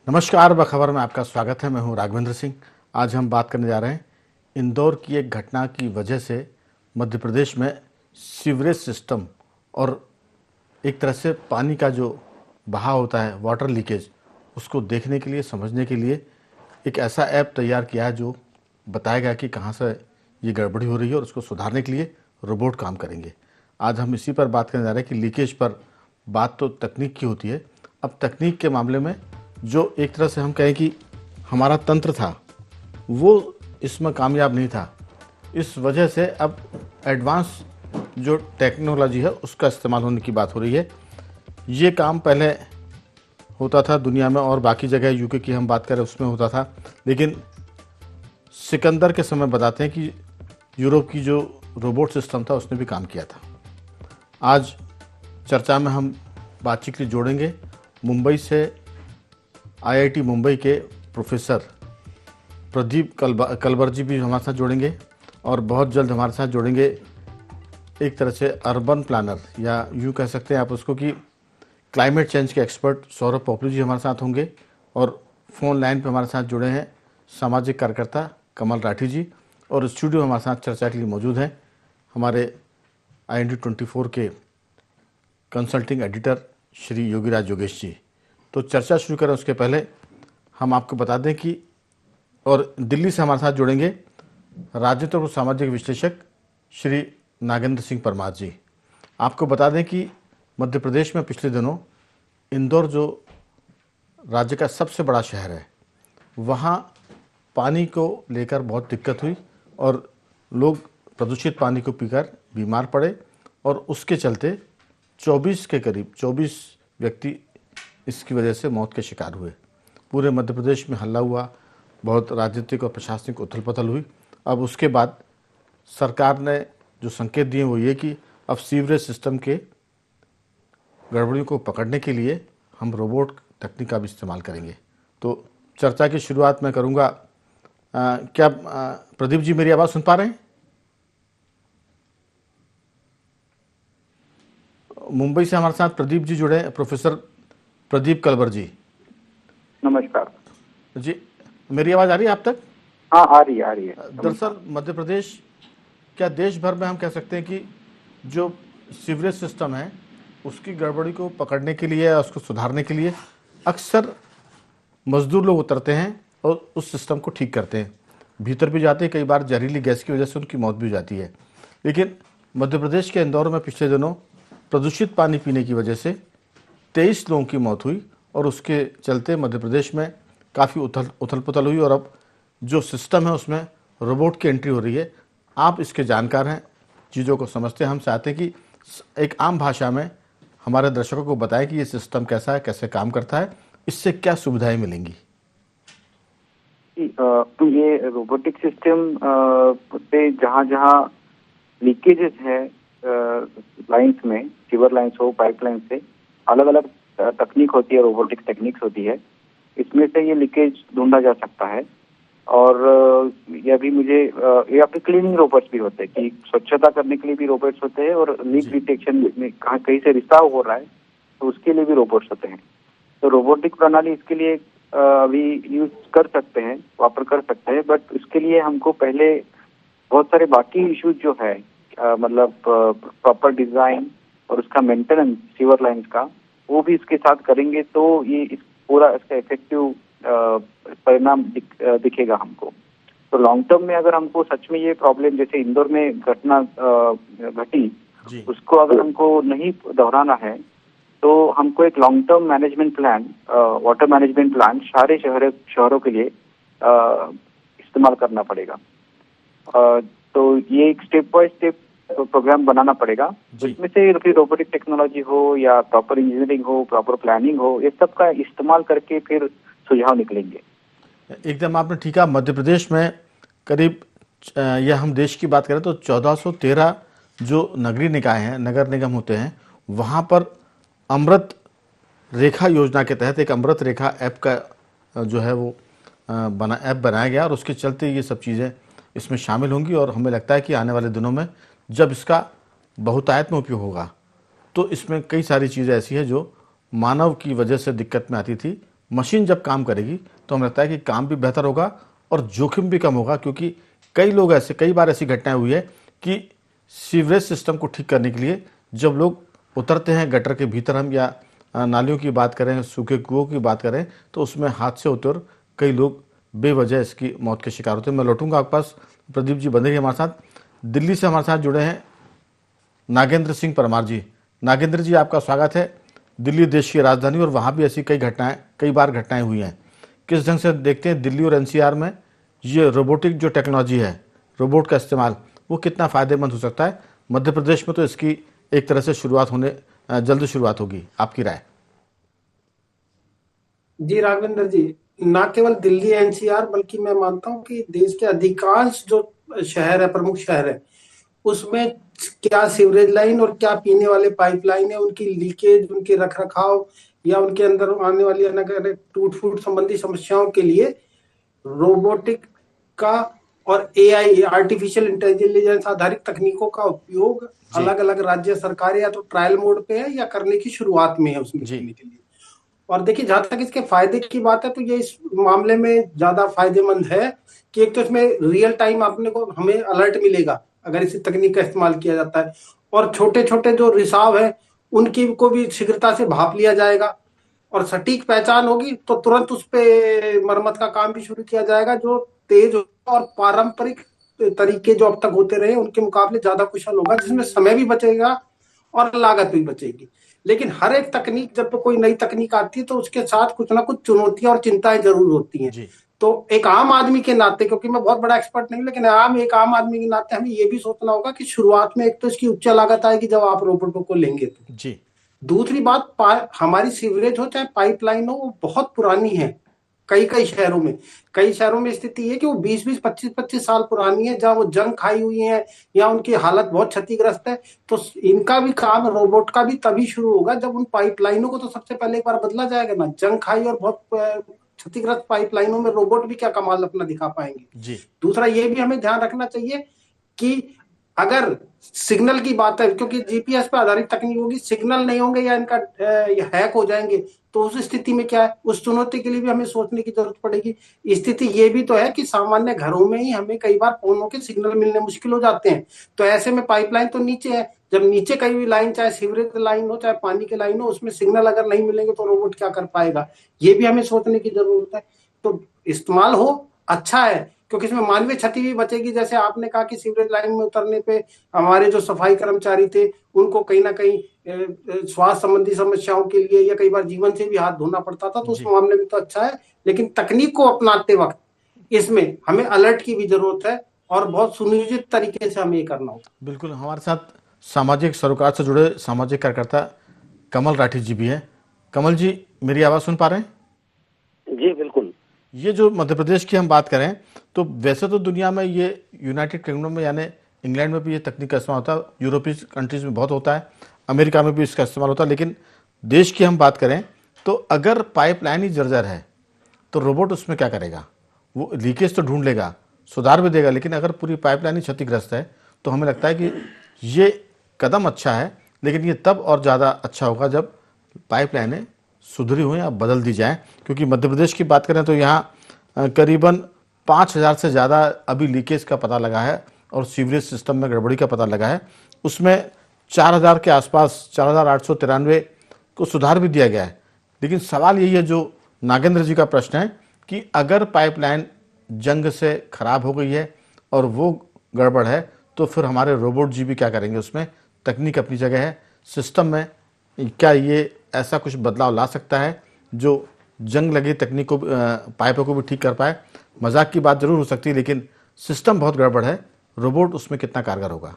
नमस्कार, बखबर में आपका स्वागत है। मैं हूं राघवेंद्र सिंह। आज हम बात करने जा रहे हैं इंदौर की एक घटना की वजह से मध्य प्रदेश में सीवरेज सिस्टम और एक तरह से पानी का जो बहाव होता है, वाटर लीकेज, उसको देखने के लिए, समझने के लिए एक ऐसा ऐप तैयार किया है जो बताएगा कि कहाँ से ये गड़बड़ी हो रही है और उसको सुधारने के लिए रोबोट काम करेंगे। आज हम इसी पर बात करने जा रहे हैं कि लीकेज पर बात तो तकनीक की होती है। अब तकनीक के मामले में जो एक तरह से हम कहें कि हमारा तंत्र था, वो इसमें कामयाब नहीं था। इस वजह से अब एडवांस जो टेक्नोलॉजी है उसका इस्तेमाल होने की बात हो रही है। ये काम पहले होता था दुनिया में और बाकी जगह यूके की हम बात करें उसमें होता था, लेकिन सिकंदर के समय बताते हैं कि यूरोप की जो रोबोट सिस्टम था उसने भी काम किया था। आज चर्चा में हम बातचीत के लिए जोड़ेंगे मुंबई से आईआईटी मुंबई के प्रोफेसर प्रदीप कलबर जी भी हमारे साथ जोड़ेंगे और बहुत जल्द हमारे साथ जोड़ेंगे एक तरह से अर्बन प्लानर या यूँ कह सकते हैं आप उसको कि क्लाइमेट चेंज के एक्सपर्ट सौरभ पोपली जी हमारे साथ होंगे। और फ़ोन लाइन पे हमारे साथ जुड़े हैं सामाजिक कार्यकर्ता कमल राठी जी, और स्टूडियो हमारे साथ चर्चा के लिए मौजूद हैं हमारे IND24 के कंसल्टिंग एडिटर श्री योगीराज योगेश जी। तो चर्चा शुरू करें उसके पहले हम आपको बता दें कि और दिल्ली से हमारे साथ जुड़ेंगे राजनीतिक और सामाजिक विश्लेषक श्री नागेंद्र सिंह परमार जी। आपको बता दें कि मध्य प्रदेश में पिछले दिनों इंदौर जो राज्य का सबसे बड़ा शहर है, वहाँ पानी को लेकर बहुत दिक्कत हुई और लोग प्रदूषित पानी को पीकर बीमार पड़े और उसके चलते 24 के करीब 24 व्यक्ति इसकी वजह से मौत के शिकार हुए। पूरे मध्य प्रदेश में हल्ला हुआ, बहुत राजनीतिक और प्रशासनिक उथल पुथल हुई। अब उसके बाद सरकार ने जो संकेत दिए वो ये कि अब सीवरेज सिस्टम के गड़बड़ियों को पकड़ने के लिए हम रोबोट तकनीक का भी इस्तेमाल करेंगे। तो चर्चा की शुरुआत मैं करूँगा। क्या प्रदीप जी मेरी आवाज़ सुन पा रहे हैं? मुंबई से हमारे साथ प्रदीप जी जुड़े हैं, प्रोफेसर प्रदीप कलबर जी। नमस्कार जी, मेरी आवाज़ आ रही है आप तक? हाँ, आ रही है। दरअसल मध्य प्रदेश क्या देश भर में हम कह सकते हैं कि जो सीवरेज सिस्टम है उसकी गड़बड़ी को पकड़ने के लिए या उसको सुधारने के लिए अक्सर मजदूर लोग उतरते हैं और उस सिस्टम को ठीक करते हैं, भीतर भी जाते हैं। कई बार जहरीली गैस की वजह से उनकी मौत भी हो जाती है। लेकिन मध्य प्रदेश के इंदौर में पिछले दिनों प्रदूषित पानी पीने की वजह से 23 लोगों की मौत हुई और उसके चलते मध्य प्रदेश में काफ़ी उथल पुथल हुई और अब जो सिस्टम है उसमें रोबोट की एंट्री हो रही है। आप इसके जानकार हैं, चीज़ों को समझते हैं। हम चाहते हैं कि एक आम भाषा में हमारे दर्शकों को बताएं कि ये सिस्टम कैसा है, कैसे काम करता है, इससे क्या सुविधाएं मिलेंगी। ये रोबोटिक सिस्टम पे जहाँ जहाँ लीकेजेस है लाइंस में, सीवर लाइंस हो, पाइप लाइन से, अलग अलग तकनीक होती है, रोबोटिक टेक्निक्स होती है। इसमें से ये लीकेज ढूंढा जा सकता है। और ये अभी मुझे या फिर क्लीनिंग रोबोट्स भी होते हैं कि स्वच्छता करने के लिए भी रोबोट्स होते हैं और लीक डिटेक्शन में कहाँ कहीं से रिसाव हो रहा है तो उसके लिए भी रोबोट्स होते हैं। तो रोबोटिक प्रणाली इसके लिए अभी यूज कर सकते हैं, वापर कर सकते हैं, बट इसके लिए हमको पहले बहुत सारे बाकी इश्यूज जो है, मतलब प्रॉपर डिजाइन और उसका मेंटेनेंस सीवर लाइंस का, वो भी इसके साथ करेंगे तो ये पूरा इसका इफेक्टिव परिणाम दिखेगा हमको। तो लॉन्ग टर्म में अगर हमको सच में ये प्रॉब्लम जैसे इंदौर में घटना घटी, उसको अगर हमको नहीं दोहराना है तो हमको एक long term management plan, water management plan सारे शहरों के लिए इस्तेमाल करना पड़ेगा। तो ये एक स्टेप बाय स्टेप प्रोग्राम बनाना पड़ेगा। इसमें से फिर रोबोटिक टेक्नोलॉजी हो या प्रॉपर इंजीनियरिंग हो, प्रॉपर प्लानिंग हो, ये सब का इस्तेमाल करके फिर सुझाव निकलेंगे। एकदम आपने ठीक कहा। मध्य प्रदेश में करीब या हम देश की बात करें तो 1413 जो नगरीय निकाय हैं, नगर निगम होते हैं, वहाँ पर अमृत रेखा योजना के तहत एक अमृत रेखा ऐप का जो है वो ऐप बनाया गया और उसके चलते ये सब चीज़ें इसमें शामिल होंगी। और हमें लगता है कि आने वाले दिनों में जब इसका बहुतायत में उपयोग होगा तो इसमें कई सारी चीज़ें ऐसी हैं जो मानव की वजह से दिक्कत में आती थी, मशीन जब काम करेगी तो हमें लगता है कि काम भी बेहतर होगा और जोखिम भी कम होगा, क्योंकि कई बार ऐसी घटनाएं हुई है कि सीवरेज सिस्टम को ठीक करने के लिए जब लोग उतरते हैं गटर के भीतर, हम या नालियों की बात करें, सूखे कुओं की बात करें, तो उसमें हादसे होते और कई लोग बेवजह इसकी मौत के शिकार होते हैं। मैं लौटूंगा आपके पास। प्रदीप जी बंधेरी हमारे साथ, दिल्ली से हमारे साथ जुड़े हैं नागेंद्र सिंह परमार जी। नागेंद्र जी, आपका स्वागत है। दिल्ली देश की राजधानी और वहाँ भी ऐसी कई बार घटनाएं हुई हैं। किस ढंग से देखते हैं दिल्ली और एनसीआर में ये रोबोटिक जो टेक्नोलॉजी है, रोबोट का इस्तेमाल, वो कितना फ़ायदेमंद हो सकता है? मध्य प्रदेश में तो इसकी एक तरह से जल्द शुरुआत होगी, आपकी राय? जी राघवेंद्र जी, ना केवल दिल्ली एनसीआर बल्कि मैं मानता हूं कि देश के अधिकांश जो शहर है, प्रमुख शहर है, उसमें क्या सीवरेज लाइन और क्या पीने वाले पाइपलाइन है, उनकी लीकेज, उनके रख रखाव या उनके अंदर आने वाली अनेक टूट फूट संबंधी समस्याओं के लिए रोबोटिक का और एआई, आर्टिफिशियल इंटेलिजेंस आधारित तकनीकों का उपयोग अलग अलग राज्य सरकारें या तो ट्रायल मोड पे है या करने की शुरुआत में है उसमें करने के लिए। और देखिए, जहां तक इसके फायदे की बात है तो ये इस मामले में ज्यादा फायदेमंद है कि एक तो इसमें रियल टाइम हमें अलर्ट मिलेगा अगर इसी तकनीक का इस्तेमाल किया जाता है, और छोटे छोटे जो रिसाव है उनकी को भी शीघ्रता से भाप लिया जाएगा और सटीक पहचान होगी तो तुरंत उस पे मरम्मत का काम भी शुरू किया जाएगा, जो तेज और पारंपरिक तरीके जो अब तक होते रहे उनके मुकाबले ज्यादा कुशल होगा, जिसमें समय भी बचेगा और लागत भी बचेगी। लेकिन हर एक तकनीक, जब कोई नई तकनीक आती है तो उसके साथ कुछ ना कुछ चुनौतियां और चिंताएं जरूर होती हैं। तो एक आम आदमी के नाते, क्योंकि मैं बहुत बड़ा एक्सपर्ट नहीं, लेकिन एक आम आदमी के नाते हमें ये भी सोचना होगा कि शुरुआत में एक तो इसकी उच्च लागत आएगी जब आप रोबोटों को लेंगे तो जी। दूसरी बात, हमारी सीवरेज हो चाहे पाइपलाइन हो, वो बहुत पुरानी है। कई शहरों में स्थिति है कि वो 20-20, 25-25 साल पुरानी है, जहां वो जंग खाई हुई है या उनकी हालत बहुत क्षतिग्रस्त है। तो इनका भी काम, रोबोट का भी तभी शुरू होगा जब उन पाइपलाइनों को तो सबसे पहले एक बार बदला जाएगा ना। जंग खाई और बहुत क्षतिग्रस्त पाइपलाइनों में रोबोट भी क्या कमाल अपना दिखा पाएंगे जी। दूसरा, ये भी हमें ध्यान रखना चाहिए कि अगर सिग्नल की बात है, क्योंकि जीपीएस पर आधारित तकनीक होगी, सिग्नल नहीं होंगे या इनका हैक हो जाएंगे तो उस स्थिति में क्या है, उस चुनौती के लिए भी हमें सोचने की जरूरत पड़ेगी। स्थिति ये भी तो है कि सामान्य घरों में ही हमें कई बार फोनों के सिग्नल मिलने मुश्किल हो जाते हैं, तो ऐसे में पाइपलाइन तो नीचे है, जब नीचे कहीं भी लाइन, चाहे सीवरेज लाइन हो चाहे पानी की लाइन हो, उसमें सिग्नल अगर नहीं मिलेंगे तो रोबोट क्या कर पाएगा, ये भी हमें सोचने की जरूरत है। तो इस्तेमाल हो अच्छा है, क्योंकि इसमें मानवीय क्षति भी बचेगी। जैसे आपने कहा कि सीवरेज लाइन में उतरने पे हमारे जो सफाई कर्मचारी थे उनको कहीं ना कहीं स्वास्थ्य संबंधी समस्याओं के लिए या कई बार जीवन से भी हाथ धोना पड़ता था, तो उस मामले में तो अच्छा है। लेकिन तकनीक को अपनाते वक्त इसमें हमें अलर्ट की भी जरूरत है और बहुत सुनियोजित तरीके से हमें ये करना होगा। बिल्कुल। हमारे साथ सामाजिक सरोकार से जुड़े सामाजिक कार्यकर्ता कमल राठी जी भी हैं। कमल जी, मेरी आवाज सुन पा रहे हैं? जी बिल्कुल। ये जो मध्य प्रदेश की हम बात करें तो वैसे तो दुनिया में ये यूनाइटेड किंगडम में यानी इंग्लैंड में भी ये तकनीक का इस्तेमाल होता है, यूरोपीय कंट्रीज में बहुत होता है, अमेरिका में भी इसका इस्तेमाल होता है। लेकिन देश की हम बात करें तो अगर पाइपलाइन ही जर्जर है तो रोबोट उसमें क्या करेगा? वो लीकेज तो ढूंढ लेगा, सुधार भी देगा, लेकिन अगर पूरी पाइपलाइन ही क्षतिग्रस्त है तो हमें लगता है कि ये कदम अच्छा है, लेकिन ये तब और ज़्यादा अच्छा होगा जब पाइपलाइनें सुधरी हुई या बदल दी जाए। क्योंकि मध्य प्रदेश की बात करें तो यहाँ करीबन 5,000 से ज़्यादा अभी लीकेज का पता लगा है और सीवरेज सिस्टम में गड़बड़ी का पता लगा है। उसमें 4,000 के आसपास, 4,893 को सुधार भी दिया गया है। लेकिन सवाल यही है जो नागेंद्र जी का प्रश्न है कि अगर पाइपलाइन जंग से खराब हो गई है और वो गड़बड़ है तो फिर हमारे रोबोट जी भी क्या करेंगे? उसमें तकनीक अपनी जगह है, सिस्टम में क्या ये ऐसा कुछ बदलाव ला सकता है जो जंग लगी तकनीक को, पाइपों को भी ठीक कर पाए? मजाक की बात जरूर हो सकती है, लेकिन सिस्टम बहुत गड़बड़ है, रोबोट उसमें कितना कारगर होगा?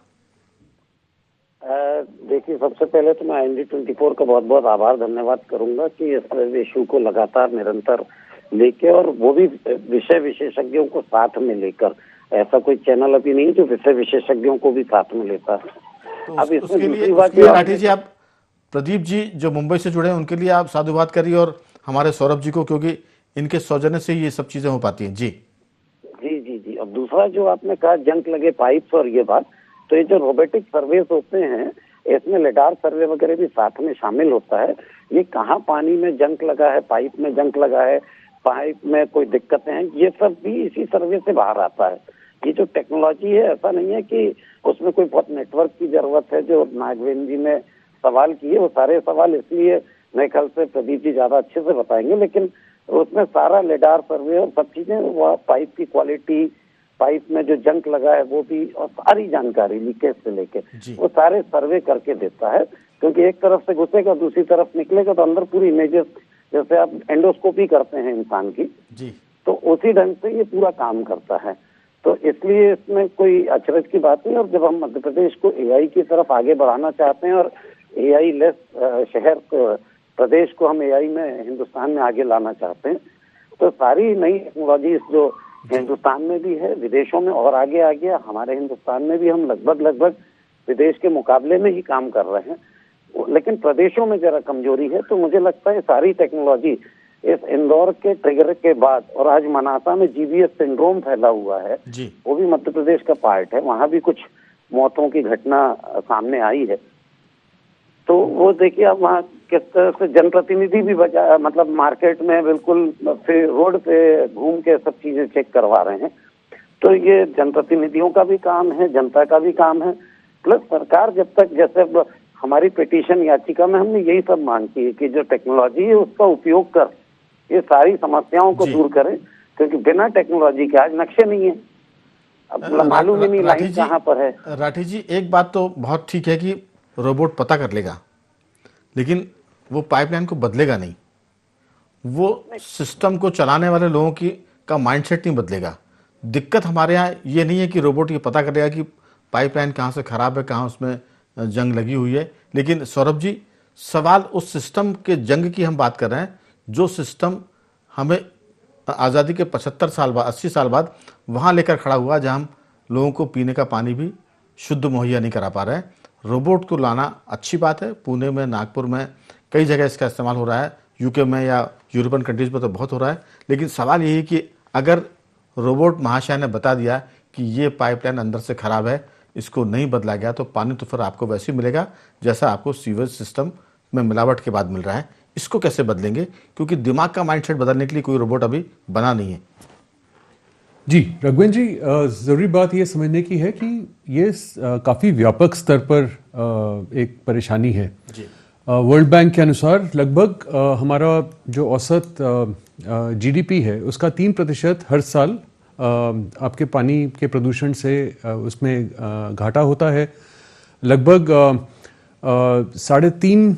देखिए, सबसे पहले तो मैं IND24 का बहुत बहुत आभार धन्यवाद करूंगा कि इस इशू को लगातार निरंतर लेके, और वो भी विषय विशेषज्ञों को साथ में लेकर, ऐसा कोई चैनल अभी नहीं जो विषय विशेषज्ञों को भी साथ में लेता है। तो अब इसमें दूसरी बात राठी जी, आप प्रदीप जी जो मुंबई से जुड़े हैं उनके लिए आप साधुवाद करिए और हमारे सौरभ जी को, क्योंकि इनके सौजन्य से ये सब चीजें हो पाती हैं। जी जी जी जी। अब दूसरा जो आपने कहा जंग लगे पाइप्स और ये बात, तो ये जो रोबोटिक सर्वेस होते हैं इसमें लिडार सर्वे वगैरह भी साथ में शामिल होता है। ये कहाँ पानी में जंक लगा है, पाइप में जंक लगा है, पाइप में कोई दिक्कतें हैं, ये सब भी इसी सर्वे से बाहर आता है। ये जो टेक्नोलॉजी है, ऐसा नहीं है कि उसमें कोई बहुत नेटवर्क की जरूरत है। जो नागवेंद्र जी ने सवाल किए, वो सारे सवाल इसलिए मेरे ख्याल से प्रदीप जी ज्यादा अच्छे से बताएंगे, लेकिन उसमें सारा लेडार सर्वे और सब चीजें, वो पाइप की क्वालिटी, पाइप में जो जंक लगा है वो भी, और सारी जानकारी लीकेज से लेके वो सारे सर्वे करके देता है। क्योंकि एक तरफ से घुसेगा, दूसरी तरफ निकलेगा, तो अंदर पूरी इमेजेस, जैसे आप एंडोस्कोपी करते हैं इंसान की, तो उसी ढंग से ये पूरा काम करता है। तो इसलिए इसमें कोई अचरज की बात नहीं। और जब हम मध्य प्रदेश को एआई की तरफ आगे बढ़ाना चाहते हैं और एआई लेस शहर प्रदेश को हम एआई में हिंदुस्तान में आगे लाना चाहते हैं, तो सारी नई टेक्नोलॉजी जो हिंदुस्तान में भी है, विदेशों में और आगे आ गया, हमारे हिंदुस्तान में भी हम लगभग विदेश के मुकाबले में ही काम कर रहे हैं, लेकिन प्रदेशों में जरा कमजोरी है। तो मुझे लगता है सारी टेक्नोलॉजी इस इंदौर के ट्रिगर के बाद, और आज मनासा में जीबीएस सिंड्रोम फैला हुआ है, वो भी मध्य प्रदेश का पार्ट है, वहां भी कुछ मौतों की घटना सामने आई है। तो वो देखिए अब वहाँ किस तरह से जनप्रतिनिधि भी बचा, मतलब मार्केट में बिल्कुल फिर रोड पे घूम के सब चीजें चेक करवा रहे हैं। तो ये जनप्रतिनिधियों का भी काम है, जनता का भी काम है, प्लस सरकार जब तक, जैसे हमारी पिटीशन याचिका में हमने यही सब मांग की है कि जो टेक्नोलॉजी है उसका उपयोग कर ये सारी समस्याओं को दूर करें, क्योंकि बिना टेक्नोलॉजी के आज नक्शे नहीं है, अब मालूम ही नहीं लाइन कहाँ पर है। राठी जी, एक बात तो बहुत ठीक है कि रोबोट पता कर लेगा, लेकिन वो पाइपलाइन को बदलेगा नहीं, वो सिस्टम को चलाने वाले लोगों की का माइंडसेट नहीं बदलेगा। दिक्कत हमारे यहाँ ये नहीं है कि रोबोट ये पता करेगा कि पाइपलाइन कहाँ से खराब है, कहाँ उसमें जंग लगी हुई है, लेकिन सौरभ जी, सवाल उस सिस्टम के जंग की हम बात कर रहे हैं, जो सिस्टम हमें आज़ादी के 75 साल बाद, 80 साल बाद वहाँ लेकर खड़ा हुआ, जहाँ हम लोगों को पीने का पानी भी शुद्ध मुहैया नहीं करा पा रहे हैं। रोबोट को लाना अच्छी बात है, पुणे में, नागपुर में, कई जगह इसका इस्तेमाल हो रहा है, यूके में या यूरोपियन कंट्रीज़ में तो बहुत हो रहा है। लेकिन सवाल यही कि अगर रोबोट महाशय ने बता दिया कि ये पाइपलाइन अंदर से ख़राब है, इसको नहीं बदला गया, तो पानी तो फिर आपको वैसे ही मिलेगा जैसा आपको सीवेज सिस्टम में मिलावट के बाद मिल रहा है। इसको कैसे बदलेंगे, क्योंकि दिमाग का माइंडसेट बदलने के लिए कोई रोबोट अभी बना नहीं है। जी राघवेंद्र जी, ज़रूरी बात ये समझने की है कि ये काफ़ी व्यापक स्तर पर एक परेशानी है। वर्ल्ड बैंक के अनुसार लगभग हमारा जो औसत जीडीपी है उसका 3% हर साल आपके पानी के प्रदूषण से उसमें घाटा होता है। लगभग 3.5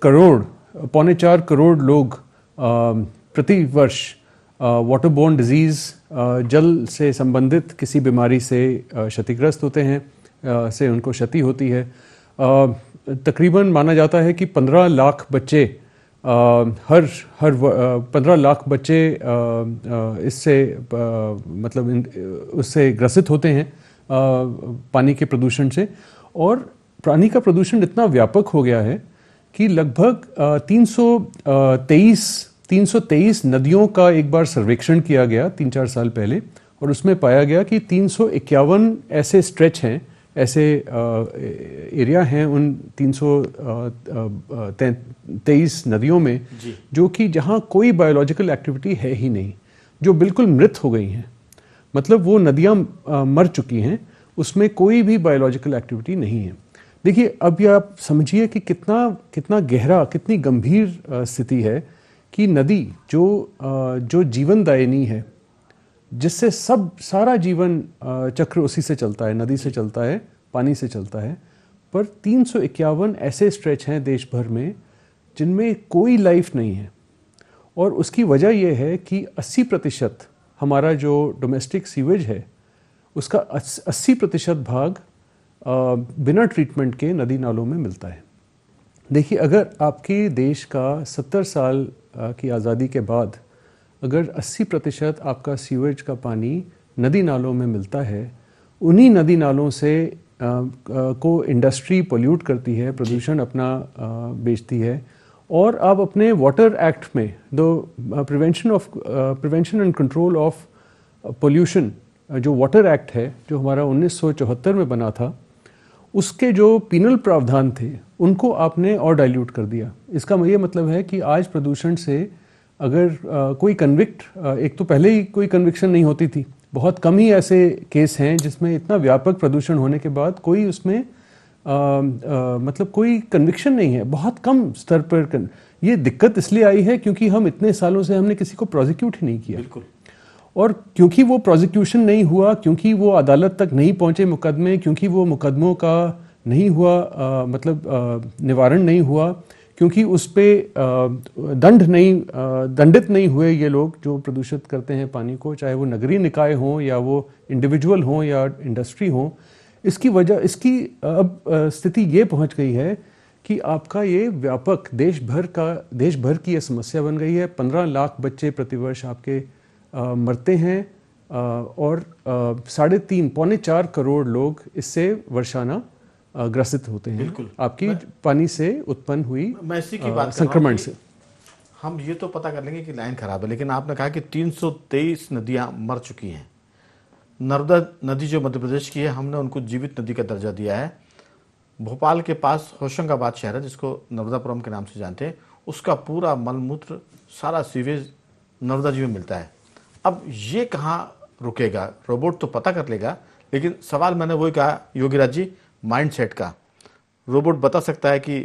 करोड़, 3.25 करोड़ लोग प्रति वर्ष वाटर बोर्न डिजीज़, जल से संबंधित किसी बीमारी से क्षतिग्रस्त होते हैं, से उनको क्षति होती है। तकरीबन माना जाता है कि 15 लाख बच्चे हर 15 लाख बच्चे इससे मतलब उससे ग्रसित होते हैं पानी के प्रदूषण से। और पानी का प्रदूषण इतना व्यापक हो गया है कि लगभग 323 नदियों का एक बार सर्वेक्षण किया गया 3-4 साल पहले, और उसमें पाया गया कि 351 ऐसे स्ट्रेच हैं, ऐसे एरिया हैं उन 323 नदियों में जो कि जहाँ कोई बायोलॉजिकल एक्टिविटी है ही नहीं, जो बिल्कुल मृत हो गई हैं। मतलब वो नदियाँ मर चुकी हैं, उसमें कोई भी बायोलॉजिकल एक्टिविटी नहीं है। देखिए, अब ये आप समझिए कि कितना गहरा, कितनी गंभीर स्थिति है कि नदी जो जीवनदायिनी है, जिससे सारा जीवन चक्र उसी से चलता है, नदी से चलता है, पानी से चलता है, पर 351 ऐसे स्ट्रेच हैं देश भर में जिनमें कोई लाइफ नहीं है। और उसकी वजह यह है कि 80% हमारा जो डोमेस्टिक सीवेज है उसका 80% भाग बिना ट्रीटमेंट के नदी नालों में मिलता है। देखिए, अगर आपके देश का 70 साल की आज़ादी के बाद अगर 80% आपका सीवेज का पानी नदी नालों में मिलता है, उन्हीं नदी नालों से को इंडस्ट्री पोल्यूट करती है, प्रदूषण अपना बेचती है, और आप अपने वाटर एक्ट में prevention and control of pollution, जो वाटर एक्ट है, जो हमारा 1974 में बना था, उसके जो पीनल प्रावधान थे उनको आपने और डाइल्यूट कर दिया। इसका ये मतलब है कि आज प्रदूषण से अगर कोई कन्विक्ट, एक तो पहले ही कोई कन्विक्शन नहीं होती थी, बहुत कम ही ऐसे केस हैं जिसमें इतना व्यापक प्रदूषण होने के बाद कोई उसमें मतलब कोई कन्विक्शन नहीं है, बहुत कम स्तर पर। ये दिक्कत इसलिए आई है क्योंकि हम इतने सालों से हमने किसी को प्रोसिक्यूट ही नहीं किया। बिल्कुल। और क्योंकि वो प्रोसिक्यूशन नहीं हुआ, क्योंकि वो अदालत तक नहीं पहुंचे मुकदमे, क्योंकि वो मुकदमों का नहीं हुआ निवारण नहीं हुआ, क्योंकि उस पर दंडित नहीं हुए ये लोग जो प्रदूषित करते हैं पानी को, चाहे वो नगरीय निकाय हों या वो इंडिविजुअल हों या इंडस्ट्री हों। इसकी वजह, इसकी अब स्थिति ये पहुंच गई है कि आपका ये व्यापक देश भर की ये समस्या बन गई है। 15 लाख बच्चे प्रतिवर्ष आपके मरते हैं और 3.5 पौने 4 करोड़ लोग इससे वर्षाना ग्रसित होते हैं। बिल्कुल। आपकी पानी से उत्पन्न हुई मैं इसी की बात संक्रमण से। हम ये तो पता कर लेंगे कि लाइन खराब है, लेकिन आपने कहा कि 323 नदियां मर चुकी हैं। नर्मदा नदी जो मध्य प्रदेश की है, हमने उनको जीवित नदी का दर्जा दिया है। भोपाल के पास होशंगाबाद शहर है जिसको नर्मदापुरम के नाम से जानते हैं, उसका पूरा मलमूत्र सारा सीवेज नर्मदा जी में मिलता है। अब ये कहाँ रुकेगा? रोबोट तो पता कर लेगा, लेकिन सवाल मैंने वही कहा योगीराज जी, माइंडसेट का। रोबोट बता सकता है कि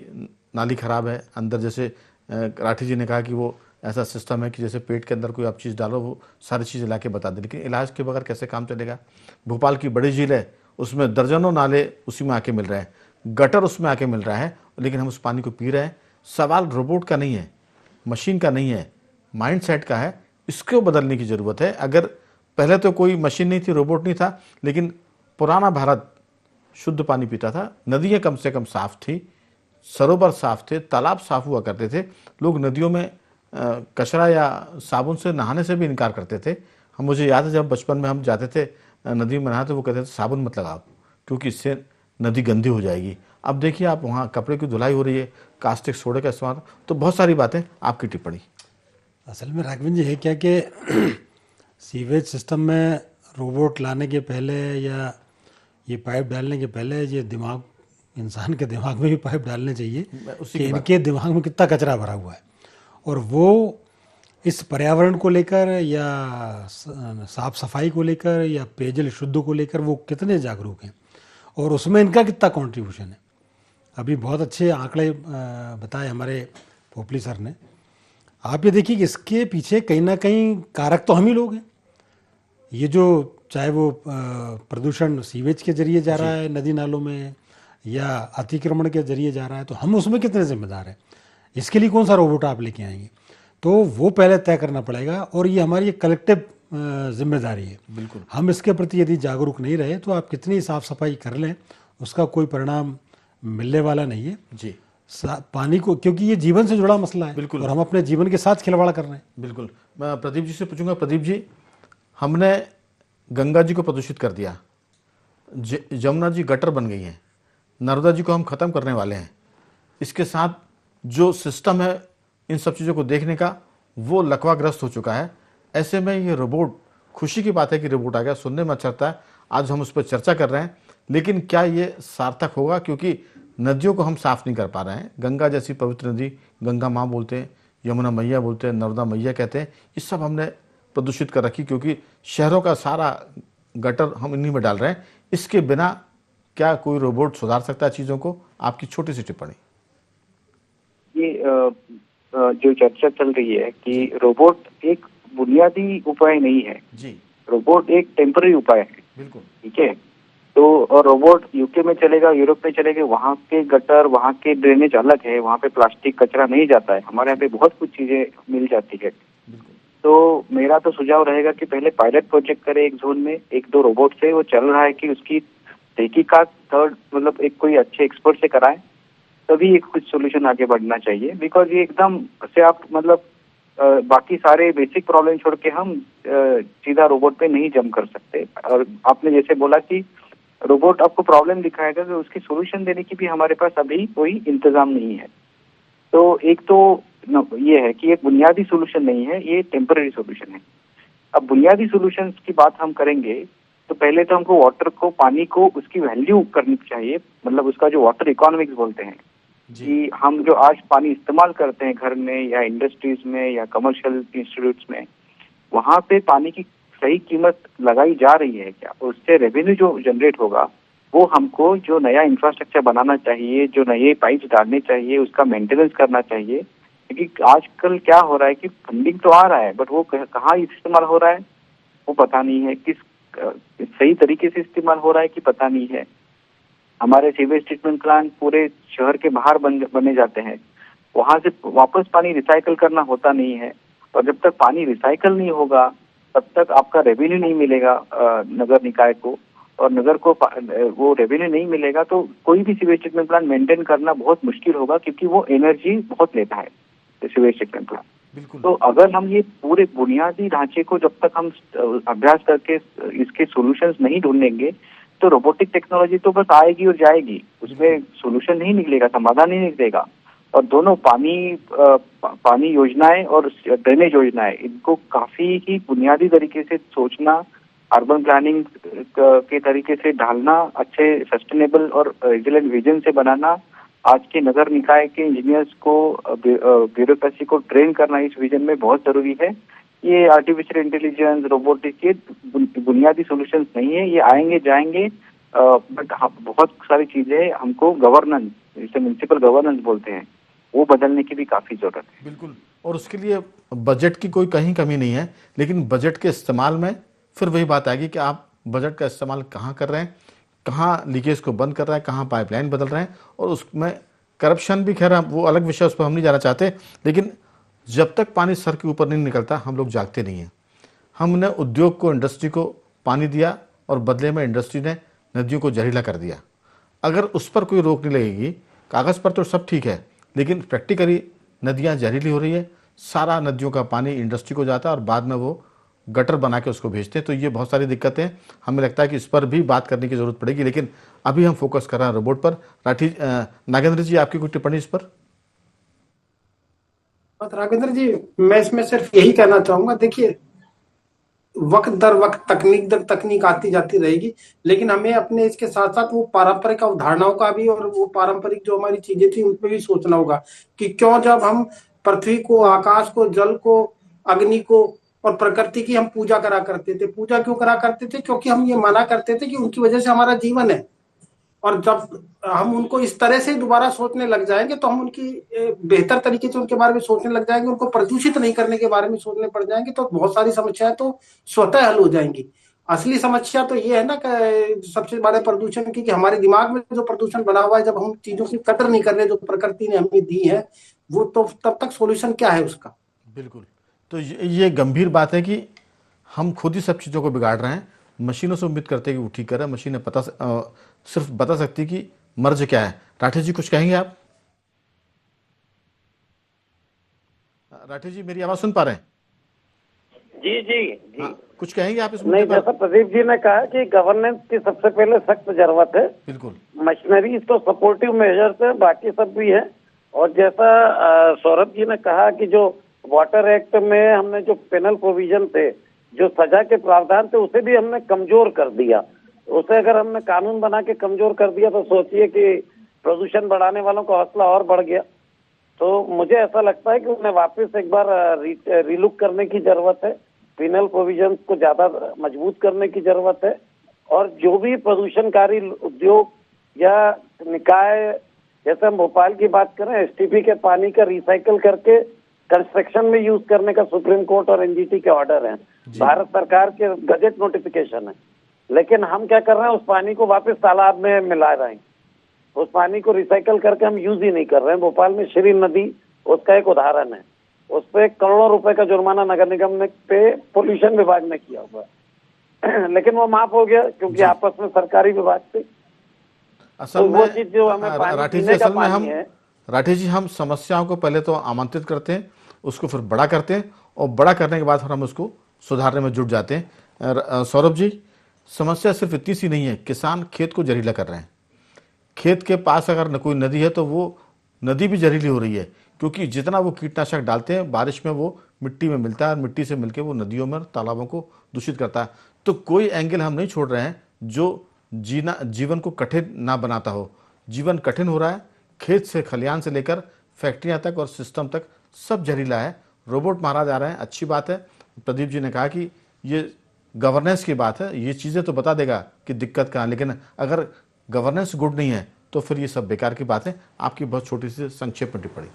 नाली खराब है अंदर, जैसे राठी जी ने कहा कि वो ऐसा सिस्टम है कि जैसे पेट के अंदर कोई आप चीज़ डालो वो सारी चीज़ें ला के बता दे, लेकिन इलाज के बगैर कैसे काम चलेगा? भोपाल की बड़ी झील है, उसमें दर्जनों नाले उसी में आके मिल रहे हैं, गटर उसमें आके मिल रहा है, लेकिन हम उस पानी को पी रहे हैं। सवाल रोबोट का नहीं है, मशीन का नहीं है, माइंडसेट का है। इसको बदलने की ज़रूरत है। अगर पहले तो कोई मशीन नहीं थी, रोबोट नहीं था, लेकिन पुराना भारत शुद्ध पानी पीता था, नदियाँ कम से कम साफ थी, सरोवर साफ थे, तालाब साफ हुआ करते थे, लोग नदियों में कचरा या साबुन से नहाने से भी इनकार करते थे। मुझे याद है जब बचपन में हम जाते थे नदी में नहाते, वो कहते थे साबुन मत लगाओ क्योंकि इससे नदी गंदी हो जाएगी। अब देखिए आप, वहाँ कपड़े की धुलाई हो रही है, कास्टिक सोडे का इस्तेमाल, तो बहुत सारी बातें। आपकी टिप्पणी? असल में राघवन जी है क्या कि सीवेज सिस्टम में रोबोट लाने के पहले या ये पाइप डालने के पहले ये दिमाग, इंसान के दिमाग में भी पाइप डालने चाहिए कि इनके दिमाग में कितना कचरा भरा हुआ है, और वो इस पर्यावरण को लेकर या साफ सफाई को लेकर या पेयजल शुद्ध को लेकर वो कितने जागरूक हैं और उसमें इनका कितना कंट्रीब्यूशन है। अभी बहुत अच्छे आंकड़े बताए हमारे पोपली सर ने। आप ये देखिए कि इसके पीछे कहीं ना कहीं कारक तो हम ही लोग हैं। ये जो चाहे वो प्रदूषण सीवेज के जरिए जा रहा है नदी नालों में या अतिक्रमण के जरिए जा रहा है, तो हम उसमें कितने जिम्मेदार हैं? इसके लिए कौन सा रोबोट आप लेके आएंगे? तो वो पहले तय करना पड़ेगा, और ये हमारी कलेक्टिव जिम्मेदारी है। बिल्कुल। हम इसके प्रति यदि जागरूक नहीं रहे तो आप कितनी साफ सफाई कर लें, उसका कोई परिणाम मिलने वाला नहीं है जी। पानी को, क्योंकि ये जीवन से जुड़ा मसला है। बिल्कुल। और हम अपने जीवन के साथ खिलवाड़ कर रहे हैं। बिल्कुल। मैं प्रदीप जी से पूछूंगा, प्रदीप जी, हमने गंगा जी को प्रदूषित कर दिया, जमुना जी गटर बन गई हैं, नर्मदा जी को हम ख़त्म करने वाले हैं। इसके साथ जो सिस्टम है इन सब चीज़ों को देखने का, वो लकवाग्रस्त हो चुका है। ऐसे में ये रोबोट, खुशी की बात है कि रोबोट आ गया, सुनने में अच्छा लगता है, आज हम उस पर चर्चा कर रहे हैं, लेकिन क्या ये सार्थक होगा? क्योंकि नदियों को हम साफ नहीं कर पा रहे हैं। गंगा जैसी पवित्र नदी, गंगा माँ बोलते हैं, यमुना मैया बोलते हैं, नर्मदा मैया कहते हैं, ये सब हमने प्रदूषित कर रखी, क्योंकि शहरों का सारा गटर हम इन्हीं में डाल रहे हैं। इसके बिना क्या कोई रोबोट सुधार सकता है चीज़ों को? आपकी छोटी सी टिप्पणी। ये जो चर्चा चल रही है कि रोबोट एक बुनियादी उपाय नहीं है जी, रोबोट एक टेम्पररी उपाय है। बिल्कुल। ठीक है, तो और रोबोट यूके में चलेगा, यूरोप में चलेगा, वहाँ के गटर, वहाँ के ड्रेनेज अलग है, वहाँ पे प्लास्टिक कचरा नहीं जाता है। हमारे यहाँ पे बहुत कुछ चीजें मिल जाती है। तो मेरा तो सुझाव रहेगा कि पहले पायलट प्रोजेक्ट करें एक जोन में, 1-2 रोबोट से, वो चल रहा है कि उसकी तहकीकात थर्ड मतलब एक कोई अच्छे एक्सपर्ट से कराए, तभी एक कुछ सोल्यूशन आगे बढ़ना चाहिए। बिकॉज ये एकदम से आप मतलब बाकी सारे बेसिक प्रॉब्लम छोड़ के हम सीधा रोबोट पे नहीं जम कर सकते। और आपने जैसे बोला कि रोबोट आपको प्रॉब्लम दिखाएगा, तो उसकी सोल्यूशन देने की भी हमारे पास अभी कोई इंतजाम नहीं है। तो एक तो ये है कि एक बुनियादी सोल्यूशन नहीं है, ये टेम्पररी सोल्यूशन है। अब बुनियादी सोल्यूशंस की बात हम करेंगे तो पहले तो हमको वाटर को, पानी को, उसकी वैल्यू करनी चाहिए, मतलब उसका जो वाटर इकोनॉमिक्स बोलते हैं कि हम जो आज पानी इस्तेमाल करते हैं घर में या इंडस्ट्रीज में या कमर्शियल इंस्टीट्यूट्स में, वहां पे पानी की सही कीमत लगाई जा रही है क्या, उससे रेवेन्यू जो जनरेट होगा वो हमको जो नया इंफ्रास्ट्रक्चर बनाना चाहिए, जो नए पाइप्स डालने चाहिए, उसका मेंटेनेंस करना चाहिए। क्योंकि आजकल क्या हो रहा है कि फंडिंग तो आ रहा है बट वो कहाँ इस्तेमाल हो रहा है वो पता नहीं है, किस सही तरीके से इस्तेमाल हो रहा है कि पता नहीं है। हमारे सीवेज ट्रीटमेंट प्लांट पूरे शहर के बाहर बने जाते हैं, वहां से वापस पानी रिसाइकल करना होता नहीं है, और जब तक पानी रिसाइकल नहीं होगा तब तक आपका रेवेन्यू नहीं मिलेगा नगर निकाय को, और नगर को वो रेवेन्यू नहीं मिलेगा तो कोई भी सीवेज ट्रीटमेंट प्लांट मेंटेन करना बहुत मुश्किल होगा, क्योंकि वो एनर्जी बहुत लेता है सीवेज ट्रीटमेंट प्लांट। तो अगर हम ये पूरे बुनियादी ढांचे को जब तक हम अभ्यास करके इसके सॉल्यूशंस नहीं ढूंढेंगे तो रोबोटिक टेक्नोलॉजी तो बस आएगी और जाएगी, उसमें सॉल्यूशन नहीं निकलेगा, समाधान नहीं निकलेगा। और दोनों पानी योजनाएं और ड्रेनेज योजनाएं, इनको काफी ही बुनियादी तरीके से सोचना, अर्बन प्लानिंग के तरीके से ढालना, अच्छे सस्टेनेबल और रेजिलेंट विजन से बनाना, आज के नगर निकाय के इंजीनियर्स को, ब्यूरोक्रेसी को ट्रेन करना इस विजन में बहुत जरूरी है। ये आर्टिफिशियल इंटेलिजेंस, रोबोटिक्स के बुनियादी सॉल्यूशंस नहीं है, ये आएंगे जाएंगे, बट बहुत सारी चीजें हमको गवर्नेंस, जिसे म्युनिसिपल गवर्नेंस बोलते हैं, वो बदलने की भी काफी जरूरत है। बिल्कुल, और उसके लिए बजट की कोई कहीं कमी नहीं है, लेकिन बजट के इस्तेमाल में फिर वही बात आएगी कि आप बजट का इस्तेमाल कहाँ कर रहे हैं, कहाँ लीकेज को बंद कर रहे हैं, कहाँ पाइपलाइन बदल रहे हैं, और उसमें करप्शन भी, खैर वो अलग विषय, उस पर हम नहीं जाना चाहते। लेकिन जब तक पानी सर के ऊपर नहीं निकलता हम लोग जागते नहीं हैं। हमने उद्योग को, इंडस्ट्री को पानी दिया और बदले में इंडस्ट्री ने नदियों को जहरीला कर दिया। अगर उस पर कोई रोक नहीं लगेगी, कागज़ पर तो सब ठीक है, लेकिन प्रैक्टिकली नदियाँ जहरीली हो रही है, सारा नदियों का पानी इंडस्ट्री को जाता है और बाद में वो गटर बना के उसको भेजते हैं। तो ये बहुत सारी दिक्कतें हैं, हमें लगता है कि इस पर भी बात करने की ज़रूरत पड़ेगी, लेकिन अभी हम फोकस कर रहे हैं रोबोट पर। नागेंद्र जी, आपकी कोई टिप्पणी इस पर? राघवेंद्र जी, मैं इसमें सिर्फ यही कहना चाहूंगा, देखिए वक्त दर वक्त, तकनीक दर तकनीक आती जाती रहेगी, लेकिन हमें अपने इसके साथ साथ वो पारंपरिक अवधारणाओं का भी और वो पारंपरिक जो हमारी चीजें थी उन पर भी सोचना होगा कि क्यों जब हम पृथ्वी को, आकाश को, जल को, अग्नि को और प्रकृति की हम पूजा करा करते थे। पूजा क्यों करा करते थे? क्योंकि हम ये माना करते थे कि उनकी वजह से हमारा जीवन है, और जब हम उनको इस तरह से दोबारा सोचने लग जाएंगे तो हम उनकी बेहतर तरीके से उनके बारे में सोचने लग जाएंगे, उनको प्रदूषित नहीं करने के बारे में सोचने पड़ जाएंगे, तो बहुत सारी समस्याएं तो स्वतः हल हो जाएंगी। असली समस्या तो ये है ना कि सबसे बड़े प्रदूषण की, कि हमारे दिमाग में जो प्रदूषण बना हुआ है, जब हम चीजों की कदर नहीं कर रहे जो प्रकृति ने हमें दी है, वो तो तब तक सोल्यूशन क्या है उसका? बिल्कुल, तो ये गंभीर बात है कि हम खुद ही सब चीज़ों को बिगाड़ रहे हैं। मशीनों से उम्मीद करते हैं कि वो ठीक करें, मशीनें सिर्फ बता सकती कि मर्ज क्या है। राठे जी, कुछ कहेंगे आप? राठे जी, मेरी आवाज सुन पा रहे हैं? जी जी जी। हाँ, कुछ कहेंगे आप इस नहीं, मुद्दे पर? जैसा प्रदीप जी ने कहा कि गवर्नेंस की सबसे पहले सख्त जरूरत है। बिल्कुल, मशीनरी तो सपोर्टिव मेजर्स है, बाकी सब भी है। और जैसा सौरभ जी ने कहा कि जो वाटर एक्ट में हमने जो पेनल प्रोविजन थे, जो सजा के प्रावधान थे, उसे भी हमने कमजोर कर दिया। उसे अगर हमने कानून बना के कमजोर कर दिया तो सोचिए कि प्रदूषण बढ़ाने वालों का हौसला और बढ़ गया। तो मुझे ऐसा लगता है कि उन्हें वापस एक बार रीलुक करने की जरूरत है, पेनल प्रोविजन को ज्यादा मजबूत करने की जरूरत है, और जो भी प्रदूषणकारी उद्योग या निकाय, जैसे हम भोपाल की बात करें, एसटीपी के पानी का रिसाइकल करके कंस्ट्रक्शन में यूज करने का सुप्रीम कोर्ट और एनजीटी के ऑर्डर हैं, भारत सरकार के गजट नोटिफिकेशन है, लेकिन हम क्या कर रहे हैं, उस पानी को वापस तालाब में मिला रहे हैं, उस पानी को रिसाइकल करके हम यूज ही नहीं कर रहे हैं। भोपाल में श्री नदी उसका एक उदाहरण है, उस पर करोड़ों रुपए का जुर्माना नगर निगम ने पे पोल्यूशन विभाग ने किया हुआ है लेकिन वो माफ हो गया क्योंकि आपस में सरकारी विभाग थे। असल तो वो में चीज जो हमें राठी जी, असल में हम राठी जी, हम समस्याओं को पहले तो आमंत्रित करते हैं, उसको फिर बड़ा करते हैं, और बड़ा करने के बाद फिर हम उसको सुधारने में जुट जाते हैं। सौरभ जी, समस्या सिर्फ इतनी सी नहीं है, किसान खेत को जहरीला कर रहे हैं। खेत के पास अगर न कोई नदी है तो वो नदी भी जहरीली हो रही है, क्योंकि जितना वो कीटनाशक डालते हैं बारिश में वो मिट्टी में मिलता है और मिट्टी से मिलकर वो नदियों में और तालाबों को दूषित करता है। तो कोई एंगल हम नहीं छोड़ रहे हैं जो जीवन को कठिन ना बनाता हो। जीवन कठिन हो रहा है, खेत से खलिहान से लेकर फैक्ट्रियां तक और सिस्टम तक सब जहरीला है। रोबोट मारा जा रहा है, अच्छी बात है। प्रदीप जी ने कहा कि ये गवर्नेंस की बात है, ये चीज़ें तो बता देगा कि दिक्कत कहाँ, लेकिन अगर गवर्नेंस गुड नहीं है तो फिर ये सब बेकार की बात है। आपकी बहुत छोटी सी संक्षेप में टिप्पणी।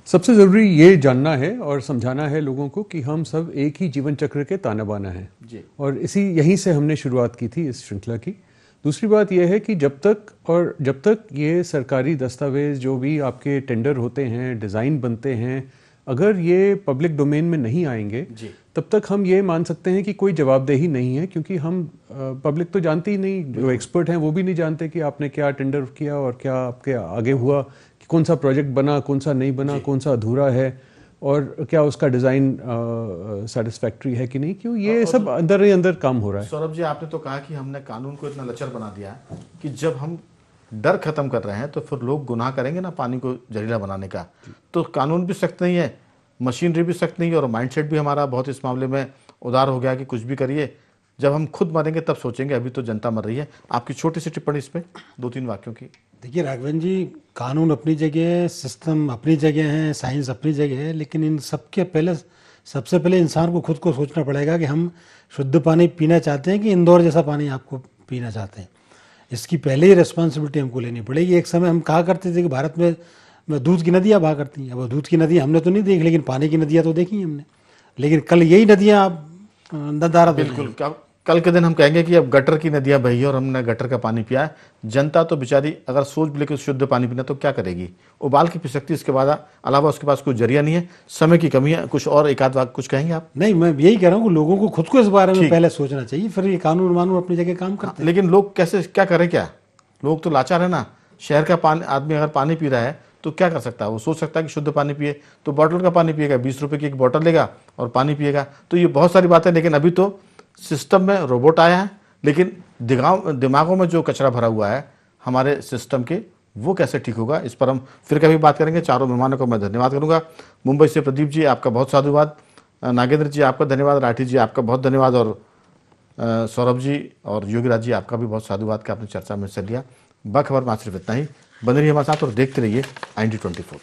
सबसे ज़रूरी ये जानना है और समझाना है लोगों को कि हम सब एक ही जीवन चक्र के ताना बाना हैं जी। और यहीं से हमने शुरुआत की थी इस श्रृंखला की। दूसरी बात यह है कि जब तक ये सरकारी दस्तावेज जो भी आपके टेंडर होते हैं, डिज़ाइन बनते हैं, अगर ये पब्लिक डोमेन में नहीं आएंगे तब तक हम ये मान सकते हैं कि कोई जवाबदेही नहीं है, क्योंकि हम पब्लिक तो जानती ही नहीं, जो एक्सपर्ट हैं वो भी नहीं जानते कि आपने क्या टेंडर किया और क्या आपके आगे हुआ, कि कौन सा प्रोजेक्ट बना, कौन सा नहीं बना, कौन सा अधूरा है और क्या उसका डिज़ाइन सेटिस्फैक्ट्री है कि नहीं। क्यों ये सब अंदर ही अंदर काम हो रहा है। सौरभ जी, आपने तो कहा कि हमने कानून को इतना लचर बना दिया कि जब हम डर खत्म कर रहे हैं तो फिर लोग गुनाह करेंगे ना पानी को जहरीला बनाने का। तो कानून भी सख्त नहीं है, मशीनरी भी सख्त नहीं है और माइंडसेट भी हमारा बहुत इस मामले में उदार हो गया कि कुछ भी करिए, जब हम खुद मरेंगे तब सोचेंगे, अभी तो जनता मर रही है। आपकी छोटी सी टिप्पणी इस पर 2-3 वाक्यों की। देखिए राघवेंद्र जी, कानून अपनी जगह है, सिस्टम अपनी जगह है, साइंस अपनी जगह है, लेकिन इन सबके पहले सबसे पहले इंसान को खुद को सोचना पड़ेगा कि हम शुद्ध पानी पीना चाहते हैं कि इंदौर जैसा पानी आपको पीना चाहते हैं। इसकी पहले ही रिस्पॉन्सिबिलिटी हमको लेनी पड़ेगी। एक समय हम कहा करते थे कि भारत में दूध की नदियाँ बहा करती हैं। अब दूध की नदियाँ हमने तो नहीं देखी, लेकिन पानी की नदियाँ तो देखी हमने। लेकिन कल यही नदियाँ आप नदारद बिल्कुल, कल के दिन हम कहेंगे कि अब गटर की नदियां बही है और हमने गटर का पानी पिया है। जनता तो बेचारी अगर सोच भी लेकर शुद्ध पानी पीना तो क्या करेगी, उबाल के पी सकती है। इसके बाद अलावा उसके पास कोई जरिया नहीं है, समय की कमी है। कुछ और एक आध वाक्य कुछ कहेंगे आप? नहीं, मैं यही कह रहा हूँ कि लोगों को खुद को इस बारे में पहले सोचना चाहिए, फिर ये कानून वानून अपनी जगह काम करते हैं। लेकिन लोग कैसे, क्या करें? क्या लोग तो लाचार है ना। शहर का पानी आदमी अगर पानी पी रहा है तो क्या कर सकता है? वो सोच सकता है कि शुद्ध पानी पिए, तो बॉटल का पानी पिएगा, 20 रुपए की एक बॉटल लेगा और पानी पिएगा। तो ये बहुत सारी बातें। लेकिन अभी तो सिस्टम में रोबोट आया है, लेकिन दिमागों में जो कचरा भरा हुआ है हमारे सिस्टम के, वो कैसे ठीक होगा, इस पर हम फिर कभी बात करेंगे। चारों मेहमानों को मैं धन्यवाद करूंगा। मुंबई से प्रदीप जी, आपका बहुत साधुवाद। नागेंद्र जी, आपका धन्यवाद। राठी जी, आपका बहुत धन्यवाद। और सौरभ जी और योगीराज जी, आपका भी बहुत साधुवाद कि आपने चर्चा में हिस्सा लिया। बाखबर में सिर्फ इतना ही। बने रहिए हमारे साथ और देखते रहिए IND24।